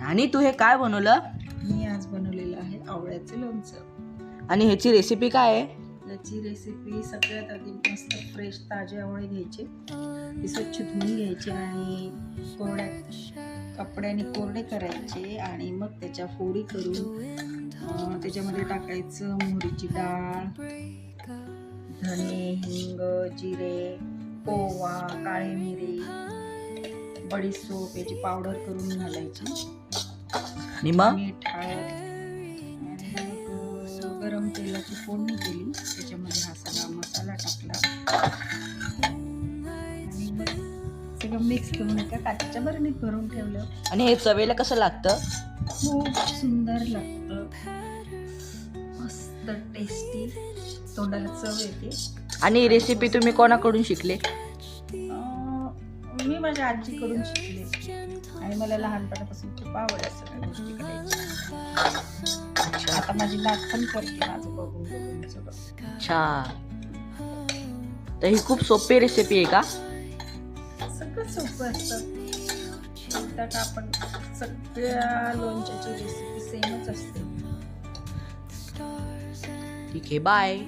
आणि तू हे काय बनवलं? मी आज बनवलेलं आहे आवळ्याचं लोणचं. आणि ह्याची रेसिपी काय आहे? याची रेसिपी सगळ्यात आधी मस्त फ्रेश ताजे आवळे घ्यायचे, ते स्वच्छ धुवून घ्यायचे आणि कोरड्या कपड्याने कोरडे करायचे आणि मग त्याच्या फोडी करून त्याच्यामध्ये टाकायचं मोहरीची डाळ, धने, हिंग, जिरे, ओवा, काळी मिरी, बडीशेप याची पावडर करून घालायची आणि मग मीठ, हळद आणि मग गरम तेलाची फोडणी केली, त्याच्यामध्ये हा सगळा मसाला टाकला आणि मग सगळं मिक्स करून एका काचेच्या बरणीत भरून ठेवलं. आणि हे चवेला कसं लागतं? खूप सुंदर लागतं, मस्त टेस्टी, तोंडाला चव येते. आणि रेसिपी तुम्ही कोणाकडून शिकले? मी माझ्या आजीकडून शिकले आणि मला लहानपणापासून खूप आवड आहे सगळ्या गोष्टी करायची. आता माझी नात पण करते माझं बघून बघून सगळं. अच्छा, तर ही खूप सोपी रेसिपी आहे का? सगळं सोपं असतं. एकदा का आपण सगळ्या लोणच्याची रेसिपी सेमच असते. ठीक आहे, बाय.